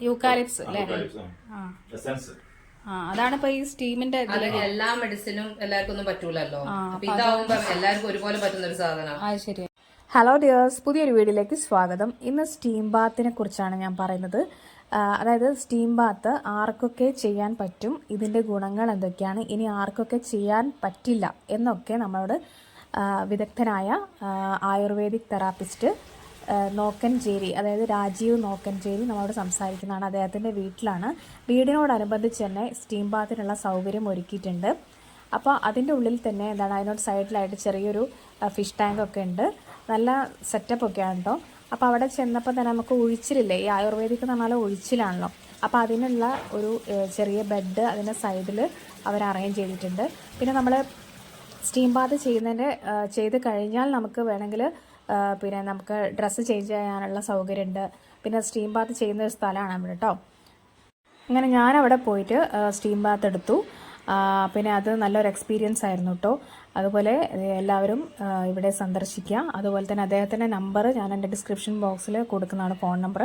യൂക്കാലിപ്സ് അല്ലേ? അതാണ് ഇപ്പൊ ഈ സ്റ്റീമിന്റെ എല്ലാ മെഡിസിനും എല്ലാവർക്കും ഒന്നും പറ്റൂലല്ലോ. ഇതാവുമ്പോ എല്ലാവർക്കും ഒരുപോലെ പറ്റുന്ന ഒരു സാധനം. ശരി. ഹലോ ഡിയേഴ്സ്, പുതിയൊരു വീഡിയോയിലേക്ക് സ്വാഗതം. ഇന്ന് സ്റ്റീം ബാത്തിനെ കുറിച്ചാണ് ഞാൻ പറയുന്നത്. അതായത് സ്റ്റീം ബാത്ത് ആർക്കൊക്കെ ചെയ്യാൻ പറ്റും, ഇതിന്റെ ഗുണങ്ങൾ എന്തൊക്കെയാണ്, ഇനി ആർക്കൊക്കെ ചെയ്യാൻ പറ്റില്ല എന്നൊക്കെ നമ്മളോട് വിദഗ്ധനായ ആയുർവേദിക് തെറാപ്പിസ്റ്റ് നോക്കൻചേരി, അതായത് രാജീവ് നോക്കൻചേരി നമ്മളോട് സംസാരിക്കുന്നതാണ്. അദ്ദേഹത്തിൻ്റെ വീട്ടിലാണ്. വീടിനോടനുബന്ധിച്ച് തന്നെ സ്റ്റീം ബാത്തിനുള്ള സൗകര്യം ഒരുക്കിയിട്ടുണ്ട്. അപ്പോൾ അതിൻ്റെ ഉള്ളിൽ തന്നെ എന്താണ്, അതിനോട് സൈഡിലായിട്ട് ചെറിയൊരു ഫിഷ് ടാങ്കൊക്കെ ഉണ്ട്. നല്ല സെറ്റപ്പൊക്കെയാണ് കേട്ടോ. അപ്പോൾ അവിടെ ചെന്നപ്പോൾ തന്നെ നമുക്ക് ഒഴിച്ചിലില്ലേ, ഈ ആയുർവേദിക് എന്ന് പറഞ്ഞാൽ ഒഴിച്ചിലാണല്ലോ. അപ്പോൾ അതിനുള്ള ഒരു ചെറിയ ബെഡ് അതിൻ്റെ സൈഡിൽ അവർ അറേഞ്ച് ചെയ്തിട്ടുണ്ട്. പിന്നെ നമ്മൾ സ്റ്റീം ബാത്ത് ചെയ്ത് കഴിഞ്ഞാൽ നമുക്ക് വേണമെങ്കിൽ പിന്നെ നമുക്ക് ഡ്രസ്സ് ചേഞ്ച് ചെയ്യാനുള്ള സൗകര്യമുണ്ട്. പിന്നെ സ്റ്റീം ബാത്ത് ചെയ്യുന്ന ഒരു സ്ഥലമാണ് അവിടെ കേട്ടോ. അങ്ങനെ ഞാനവിടെ പോയിട്ട് സ്റ്റീം ബാത്ത് എടുത്തു. പിന്നെ അത് നല്ലൊരു എക്സ്പീരിയൻസ് ആയിരുന്നു കേട്ടോ. അതുപോലെ എല്ലാവരും ഇവിടെ സന്ദർശിക്കുക. അതുപോലെ തന്നെ അദ്ദേഹത്തിൻ്റെ നമ്പർ ഞാൻ എൻ്റെ ഡിസ്ക്രിപ്ഷൻ ബോക്സിൽ കൊടുക്കുന്നതാണ്, ഫോൺ നമ്പർ.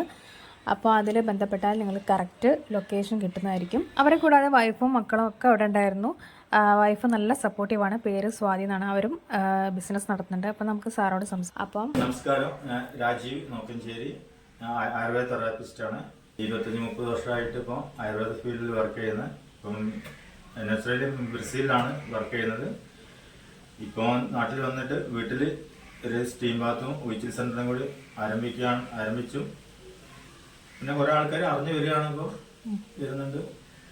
അപ്പോൾ അതിൽ ബന്ധപ്പെട്ടാൽ നിങ്ങൾക്ക് കറക്റ്റ് ലൊക്കേഷൻ കിട്ടുന്നതായിരിക്കും. അവരെ കൂടാതെ വൈഫും മക്കളും ഒക്കെ അവിടെ ഉണ്ടായിരുന്നു. വൈഫ് നല്ല സപ്പോർട്ടീവാണ്, പേര് സ്വാതി എന്നാണ്. അവരും ബിസിനസ് നടത്തുന്നുണ്ട്. അപ്പം നമുക്ക് സാറോട് അപ്പം നമസ്കാരം, ഞാൻ രാജീവ് നോക്കൻചേരി, ആയുർവേദ തെറാപ്പിസ്റ്റാണ്. 25-30 വർഷമായിട്ട് ഇപ്പോൾ ആയുർവേദ ഫീൽഡിൽ വർക്ക് ചെയ്യുന്നത്. ഇപ്പം നാച്ചുറലി ബ്രസീലിലാണ് വർക്ക് ചെയ്യുന്നത്. ഇപ്പോൾ നാട്ടിൽ വന്നിട്ട് വീട്ടിൽ ഒരു സ്റ്റീം ബാത്തും ഒഴിച്ചിൽ സെൻ്ററും കൂടി ആരംഭിച്ചു. പിന്നെ കുറേ ആൾക്കാർ അറിഞ്ഞു വരികയാണ്, ഇപ്പോൾ വരുന്നുണ്ട്.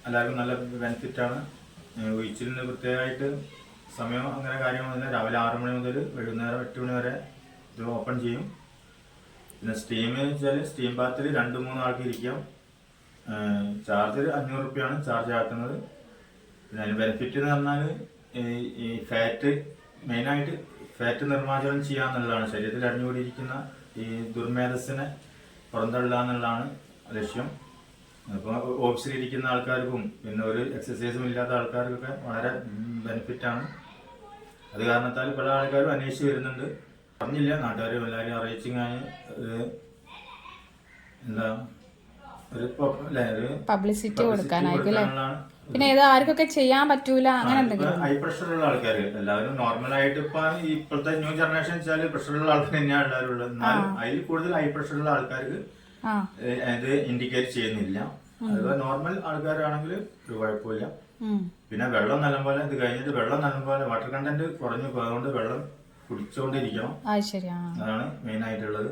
എല്ലാവർക്കും നല്ല ബെനിഫിറ്റാണ്. ഒഴിച്ചിലിന് പ്രത്യേകമായിട്ട് സമയം അങ്ങനെ കാര്യങ്ങളൊന്നുമില്ല. രാവിലെ 6 മണി മുതൽ വൈകുന്നേരം 8 മണി വരെ ഇത് ഓപ്പൺ ചെയ്യും. പിന്നെ സ്റ്റീം വെച്ചാൽ സ്റ്റീം ബാത്തിൽ 2-3 ആൾക്ക് ഇരിക്കാം. ചാർജ് 500 രൂപയാണ് ചാർജ് ആക്കുന്നത്. പിന്നെ അതിന് ബെനിഫിറ്റ് എന്ന് പറഞ്ഞാൽ ഈ ഫാറ്റ്, മെയിനായിട്ട് ഫാറ്റ് നിർമ്മാർജ്ജനം ചെയ്യാന്നുള്ളതാണ്. ശരീരത്തിൽ അടിഞ്ഞുകൂടിയിരിക്കുന്ന ഈ ദുർമേധസ്സിനെ പുറന്തള്ളുക എന്നുള്ളതാണ് ലക്ഷ്യം. അപ്പോൾ ഓഫീസിലിരിക്കുന്ന ആൾക്കാർക്കും പിന്നെ ഒരു എക്സസൈസും ഇല്ലാത്ത ആൾക്കാർക്കൊക്കെ വളരെ ബെനിഫിറ്റാണ്. അത് കാരണത്താൽ പല ആൾക്കാരും അന്വേഷിച്ച് വരുന്നുണ്ട്. പറഞ്ഞില്ല, നാട്ടുകാരും എല്ലാവരും അറിയിച്ചിങ്ങാന് എന്താ ഒരു പബ്ലിസിറ്റി കൊടുക്കാനാണ്. പിന്നെ ഇത് ആർക്കൊക്കെ ചെയ്യാൻ പറ്റൂല അങ്ങനെ എന്തെങ്കിലും. ഹൈ പ്രഷറുള്ള ആൾക്കാർ എല്ലാവരും നോർമലായിട്ട് ഇപ്പൊ ഇപ്പോഴത്തെ ന്യൂ ജനറേഷൻ വെച്ചാൽ പ്രഷറുള്ള ആൾക്കാർ തന്നെയാണ് എല്ലാവരും ഉള്ളത്. എന്നാലും അതിൽ കൂടുതൽ ഹൈ പ്രഷറുള്ള ആൾക്കാർക്ക് ഇത് ഇൻഡിക്കേറ്റ് ചെയ്യുന്നില്ല. അതുപോലെ നോർമൽ ആൾക്കാരാണെങ്കിൽ ഒരു കുഴപ്പമില്ല. പിന്നെ വെള്ളം നല്ലപോലെ ഇത് കഴിഞ്ഞിട്ട് വെള്ളം നല്ലപോലെ വാട്ടർ കണ്ടന്റ് കുറഞ്ഞു പോയതുകൊണ്ട് വെള്ളം കുടിച്ചോണ്ടിരിക്കണം. അതാണ് മെയിൻ ആയിട്ടുള്ളത്.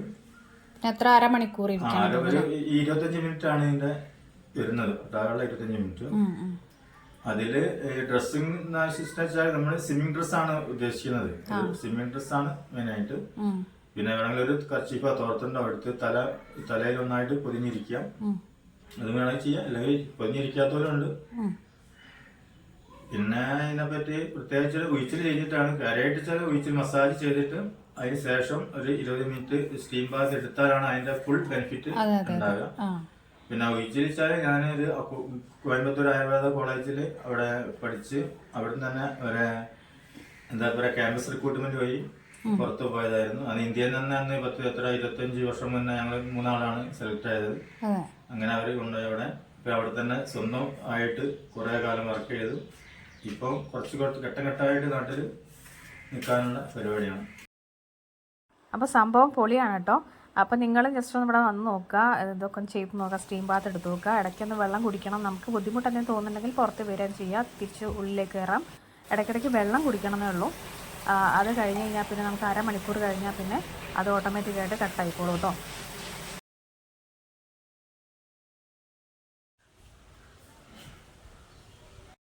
എത്ര അരമണിക്കൂർ 25 മിനിറ്റ് ആണ് ഇതിന്റെ വരുന്നത്, താഴെ 25 മിനിറ്റ്. അതില് ഡ്രസ്സിംഗ് സിസ്റ്റം വെച്ചാൽ നമ്മൾ സ്വിമ്മിംഗ് ഡ്രസ്സാണ് ഉദ്ദേശിക്കുന്നത്. സ്വിമ്മിംഗ് ഡ്രസ്സാണ് മെയിൻ ആയിട്ട്. പിന്നെ വേണമെങ്കിൽ ഒരു കർച്ചീഫോ തോർത്തുണ്ടോ എടുത്ത് തലയിൽ ഒന്നായിട്ട് പൊതിഞ്ഞിരിക്കാം. അത് വേണമെങ്കിൽ ചെയ്യാം, അല്ലെങ്കിൽ പൊതിഞ്ഞിരിക്കാത്തവരുണ്ട്. പിന്നെ ഇതിനെപ്പറ്റി പ്രത്യേകിച്ച് ഒഴിച്ചിൽ ചെയ്തിട്ടാണ് കാര്യമായിട്ട് വെച്ചാൽ ഒഴിച്ചിൽ മസാജ് ചെയ്തിട്ട് അതിന് ശേഷം ഒരു 20 മിനിറ്റ് സ്റ്റീം ബാത്ത് എടുത്താലാണ് അതിന്റെ ഫുൾ ബെനിഫിറ്റ് ഉണ്ടാവുക. പിന്നെ ഒഴിച്ചിൽ വെച്ചാൽ ഞാനൊരു കോയമ്പത്തൂർ ആയുർവേദ കോളേജിൽ അവിടെ പഠിച്ച് അവിടെ നിന്ന് തന്നെ ഒരു എന്താ പറയുക ക്യാമ്പസ് റിക്രൂട്ട്മെന്റ് വഴി പുറത്തു പോയതായിരുന്നു. അത് ഇന്ത്യയിൽ നിന്ന് അന്ന് 25 വർഷം മുന്നേ ഞങ്ങൾ 3 ആളാണ് സെലക്ട് ആയത്. അങ്ങനെ അവർ കൊണ്ടുപോയി അവിടെ. ഇപ്പൊ അവിടെ തന്നെ സ്വന്തം ആയിട്ട് കുറെ കാലം വർക്ക് ചെയ്തു. ഇപ്പം കുറച്ച് ഘട്ടം ഘട്ടമായിട്ട് നാട്ടിൽ നിൽക്കാനുള്ള പരിപാടിയാണ്. അപ്പോൾ സംഭവം പൊളിയാണ് കേട്ടോ. അപ്പോൾ നിങ്ങൾ ജസ്റ്റ് ഒന്ന് ഇവിടെ വന്ന് നോക്കുക, ഇതൊക്കെ ഒന്ന് ചെയ്ത് നോക്കുക, സ്റ്റീം ബാത്ത് എടുത്ത് നോക്കുക. ഇടയ്ക്കൊന്ന് വെള്ളം കുടിക്കണം. നമുക്ക് ബുദ്ധിമുട്ടെന്തെങ്കിലും തോന്നുന്നുണ്ടെങ്കിൽ പുറത്ത് വരികയും ചെയ്യുക, തിരിച്ച് ഉള്ളിലേക്ക് കയറാം. ഇടയ്ക്കിടയ്ക്ക് വെള്ളം കുടിക്കണമെന്നേ ഉള്ളൂ. അത് കഴിഞ്ഞ് കഴിഞ്ഞാൽ പിന്നെ നമുക്ക് അരമണിക്കൂർ കഴിഞ്ഞാൽ പിന്നെ അത് ഓട്ടോമാറ്റിക്കായിട്ട് കട്ടായിക്കോളൂ കേട്ടോ.